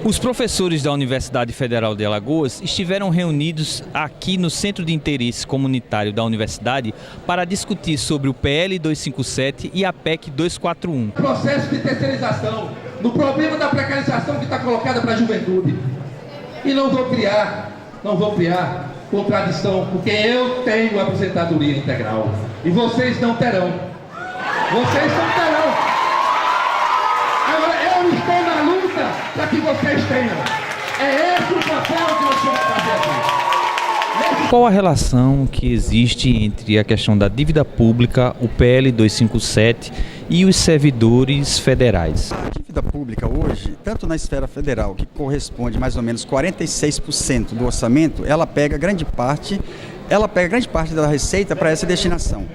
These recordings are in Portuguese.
Os professores da Universidade Federal de Alagoas estiveram reunidos aqui no Centro de Interesse Comunitário da Universidade para discutir sobre o PL 257 e a PEC 241. Processo de terceirização, no problema da precarização que está colocada para a juventude. E não vou criar contradição, porque eu tenho aposentadoria integral e vocês não terão. Vocês não terão. Agora eu estou na luta para que vocês tenham. É esse o papel que nós temos que fazer aqui. Qual a relação que existe entre a questão da dívida pública, o PL 257 e os servidores federais? A dívida pública hoje, tanto na esfera federal, que corresponde mais ou menos 46% do orçamento, ela pega grande parte da receita para essa destinação.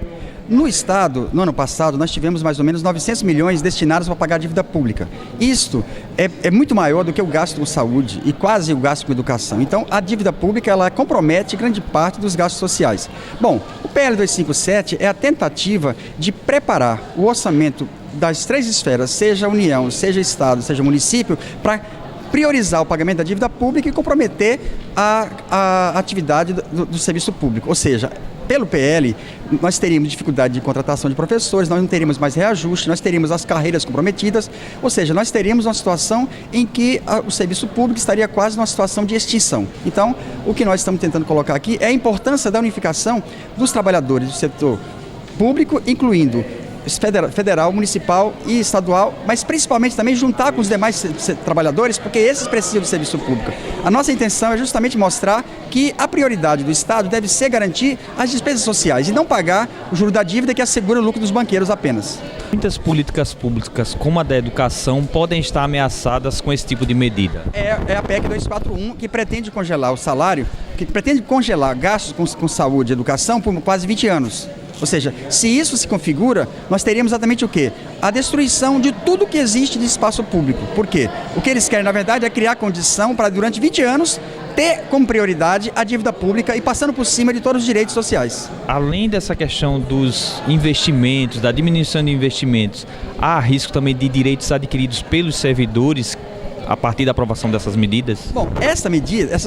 No Estado, no ano passado, nós tivemos mais ou menos 900 milhões destinados para pagar a dívida pública. Isto é muito maior do que o gasto com saúde e quase o gasto com educação. Então, a dívida pública, ela compromete grande parte dos gastos sociais. Bom, o PL 257 é a tentativa de preparar o orçamento das três esferas, seja União, seja Estado, seja município, para priorizar o pagamento da dívida pública e comprometer a atividade do serviço público. Ou seja, pelo PL, nós teríamos dificuldade de contratação de professores, nós não teríamos mais reajuste, nós teríamos as carreiras comprometidas, ou seja, nós teríamos uma situação em que o serviço público estaria quase numa situação de extinção. Então, o que nós estamos tentando colocar aqui é a importância da unificação dos trabalhadores do setor público, incluindo federal, municipal e estadual, mas principalmente também juntar com os demais trabalhadores, porque esses precisam do serviço público. A nossa intenção é justamente mostrar que a prioridade do Estado deve ser garantir as despesas sociais e não pagar o juro da dívida que assegura o lucro dos banqueiros apenas. Muitas políticas públicas, como a da educação, podem estar ameaçadas com esse tipo de medida. É a PEC 241, que pretende congelar o salário, que pretende congelar gastos com saúde e educação por quase 20 anos. Ou seja, se isso se configura, nós teríamos exatamente o quê? A destruição de tudo que existe de espaço público. Por quê? O que eles querem, na verdade, é criar condição para, durante 20 anos, ter como prioridade a dívida pública e passando por cima de todos os direitos sociais. Além dessa questão dos investimentos, da diminuição de investimentos, há risco também de direitos adquiridos pelos servidores a partir da aprovação dessas medidas? Bom, essas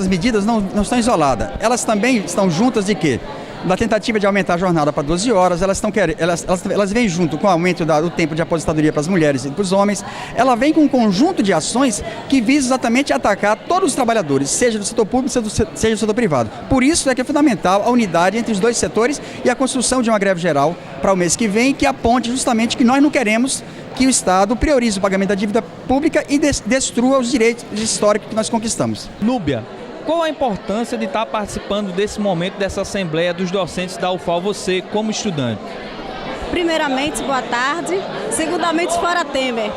medidas não estão isoladas. Elas também estão juntas de quê? Da tentativa de aumentar a jornada para 12 horas, elas vêm junto com o aumento do tempo de aposentadoria para as mulheres e para os homens. Ela vem com um conjunto de ações que visa exatamente atacar todos os trabalhadores, seja do setor público, seja do setor privado. Por isso é que é fundamental a unidade entre os dois setores e a construção de uma greve geral para o mês que vem, que aponte justamente que nós não queremos que o Estado priorize o pagamento da dívida pública e destrua os direitos históricos que nós conquistamos. Núbia, qual a importância de estar participando desse momento, dessa Assembleia dos Docentes da UFAL, você como estudante? Primeiramente, boa tarde. Segundamente, fora Temer.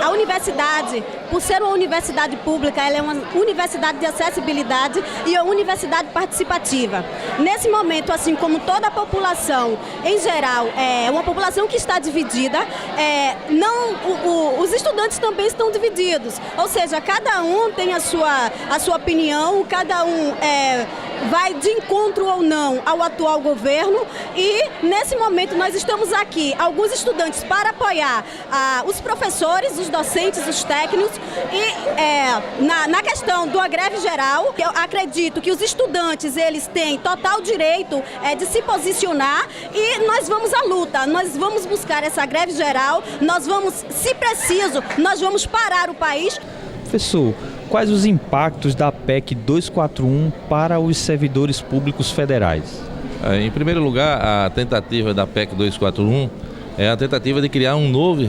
A universidade, por ser uma universidade pública, ela é uma universidade de acessibilidade e uma universidade participativa. Nesse momento, assim como toda a população em geral, é uma população que está dividida, os estudantes também estão divididos. Ou seja, cada um tem a sua opinião, cada um vai de encontro ou não ao atual governo e nesse momento nós estamos aqui, alguns estudantes para apoiar os professores, os docentes, os técnicos e na questão da greve geral, eu acredito que os estudantes eles têm total direito de se posicionar e nós vamos à luta, nós vamos buscar essa greve geral, nós vamos, se preciso, nós vamos parar o país. Professor, quais os impactos da PEC 241 para os servidores públicos federais? Em primeiro lugar, a tentativa da PEC 241 é a tentativa de criar um novo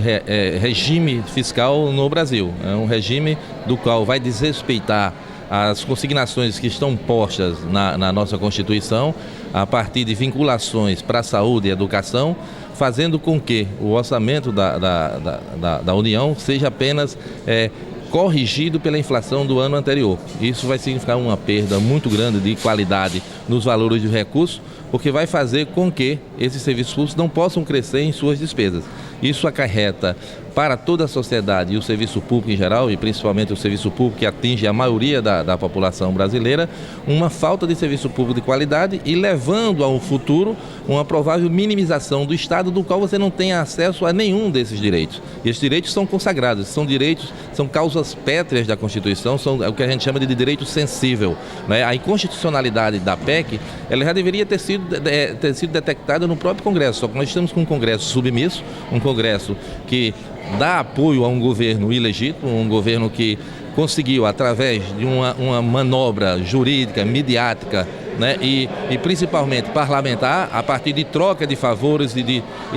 regime fiscal no Brasil. É um regime do qual vai desrespeitar as consignações que estão postas na nossa Constituição, a partir de vinculações para a saúde e educação, fazendo com que o orçamento da União seja apenas corrigido pela inflação do ano anterior. Isso vai significar uma perda muito grande de qualidade nos valores de recursos, porque vai fazer com que esses serviços públicos não possam crescer em suas despesas. Isso acarreta para toda a sociedade e o serviço público em geral, e principalmente o serviço público que atinge a maioria da população brasileira, uma falta de serviço público de qualidade e levando ao futuro uma provável minimização do Estado, do qual você não tem acesso a nenhum desses direitos. E esses direitos são consagrados, são direitos, são causas pétreas da Constituição, são o que a gente chama de direito sensível, né? A inconstitucionalidade da PEC, ela já deveria ter sido detectada no próprio Congresso, só que nós estamos com um Congresso submisso, um Congresso que dá apoio a um governo ilegítimo, um governo que conseguiu, através de uma manobra jurídica, midiática, né, e principalmente parlamentar, a partir de troca de favores e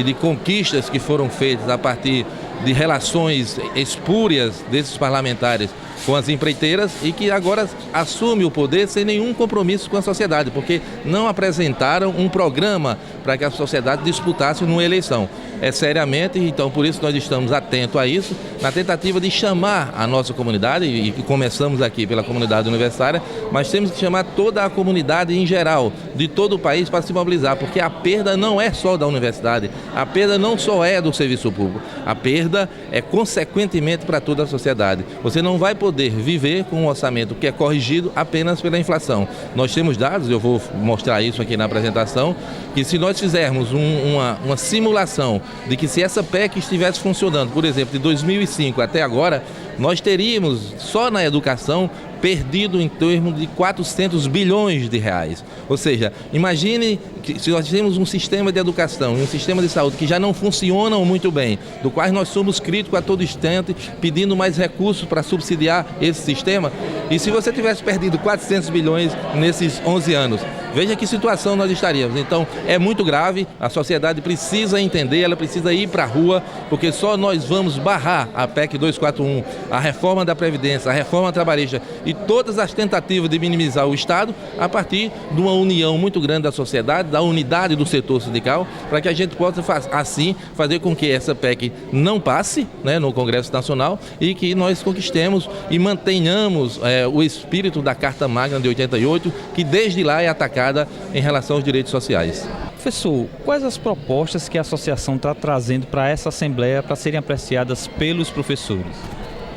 de conquistas que foram feitas a partir de relações espúrias desses parlamentares com as empreiteiras e que agora assume o poder sem nenhum compromisso com a sociedade, porque não apresentaram um programa para que a sociedade disputasse numa eleição. É seriamente, então por isso nós estamos atentos a isso, na tentativa de chamar a nossa comunidade, e começamos aqui pela comunidade universitária, mas temos que chamar toda a comunidade em geral, de todo o país, para se mobilizar, porque a perda não é só da universidade, a perda não só é do serviço público, a perda é consequentemente para toda a sociedade. Você não vai poder viver com um orçamento que é corrigido apenas pela inflação. Nós temos dados, eu vou mostrar isso aqui na apresentação, que se nós fizermos uma simulação de que se essa PEC estivesse funcionando, por exemplo, de 2005 até agora, nós teríamos só na educação perdido em torno de 400 bilhões de reais. Ou seja, imagine que se nós temos um sistema de educação e um sistema de saúde que já não funcionam muito bem, do qual nós somos críticos a todo instante, pedindo mais recursos para subsidiar esse sistema, e se você tivesse perdido 400 bilhões nesses 11 anos, veja que situação nós estaríamos. Então, é muito grave, a sociedade precisa entender, ela precisa ir para a rua, porque só nós vamos barrar a PEC 241, a reforma da Previdência, a reforma trabalhista e todas as tentativas de minimizar o Estado a partir de uma união muito grande da sociedade, da unidade do setor sindical, para que a gente possa, assim, fazer com que essa PEC não passe, né, no Congresso Nacional e que nós conquistemos e mantenhamos o espírito da Carta Magna de 88, que desde lá é atacada em relação aos direitos sociais. Professor, quais as propostas que a associação está trazendo para essa Assembleia para serem apreciadas pelos professores?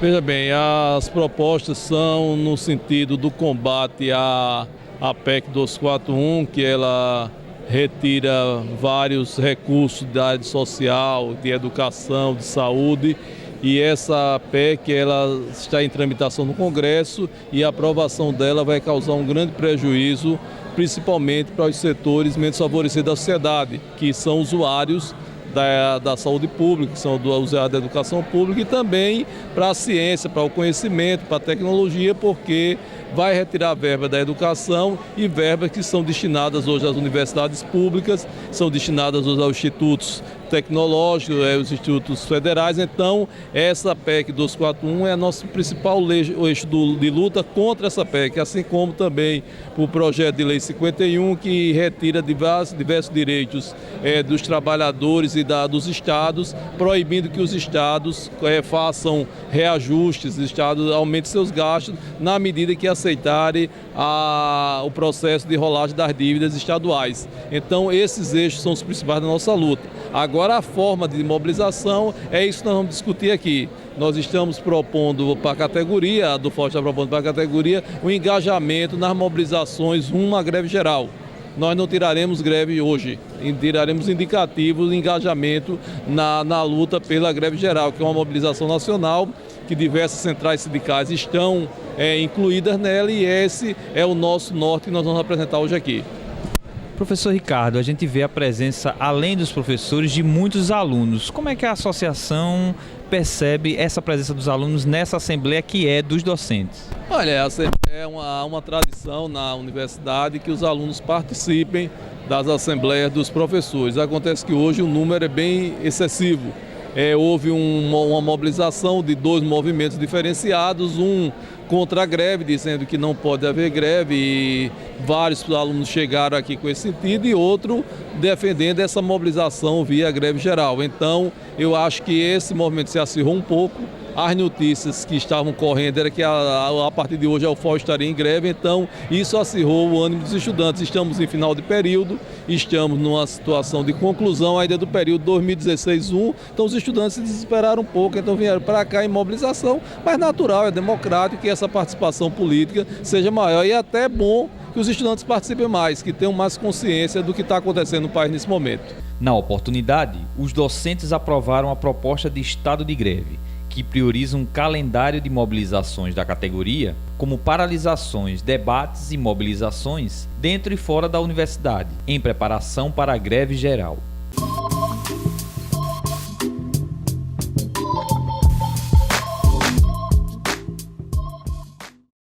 Veja bem, as propostas são no sentido do combate à PEC 241, que ela retira vários recursos da área social, de educação, de saúde, e essa PEC ela está em tramitação no Congresso e a aprovação dela vai causar um grande prejuízo, principalmente para os setores menos favorecidos da sociedade, que são usuários da saúde pública, que são do usuário da educação pública, e também para a ciência, para o conhecimento, para a tecnologia, porque vai retirar verba da educação e verbas que são destinadas hoje às universidades públicas, são destinadas hoje aos institutos tecnológicos, os institutos federais. Então, essa PEC 241 é a nosso principal eixo de luta contra essa PEC, assim como também o projeto de lei 51, que retira diversos direitos dos trabalhadores e dos estados, proibindo que os estados façam reajustes, os estados aumentem seus gastos na medida que aceitarem o processo de rolagem das dívidas estaduais. Então, esses eixos são os principais da nossa luta. Agora, a forma de mobilização é isso que nós vamos discutir aqui. Nós estamos propondo para a categoria, a do FOST está propondo para a categoria, o engajamento nas mobilizações rumo à greve geral. Nós não tiraremos greve hoje, tiraremos indicativos de engajamento na luta pela greve geral, que é uma mobilização nacional, que diversas centrais sindicais estão incluídas nela, e esse é o nosso norte que nós vamos apresentar hoje aqui. Professor Ricardo, a gente vê a presença, além dos professores, de muitos alunos. Como é que a associação percebe essa presença dos alunos nessa Assembleia que é dos docentes? Olha, é uma tradição na universidade que os alunos participem das assembleias dos professores. Acontece que hoje o número é bem excessivo. Houve uma mobilização de dois movimentos diferenciados, um contra a greve, dizendo que não pode haver greve, e vários alunos chegaram aqui com esse sentido, e outro defendendo essa mobilização via greve geral. Então, eu acho que esse movimento se acirrou um pouco, as notícias que estavam correndo era que a partir de hoje a UFOL estaria em greve, então isso acirrou o ânimo dos estudantes. Estamos em final de período, estamos numa situação de conclusão ainda do período 2016-1, então os estudantes se desesperaram um pouco, então vieram para cá em mobilização, mas natural, é democrático que essa participação política seja maior e é até bom que os estudantes participem mais, que tenham mais consciência do que está acontecendo no país nesse momento. Na oportunidade, os docentes aprovaram a proposta de estado de greve, que prioriza um calendário de mobilizações da categoria, como paralisações, debates e mobilizações dentro e fora da universidade, em preparação para a greve geral.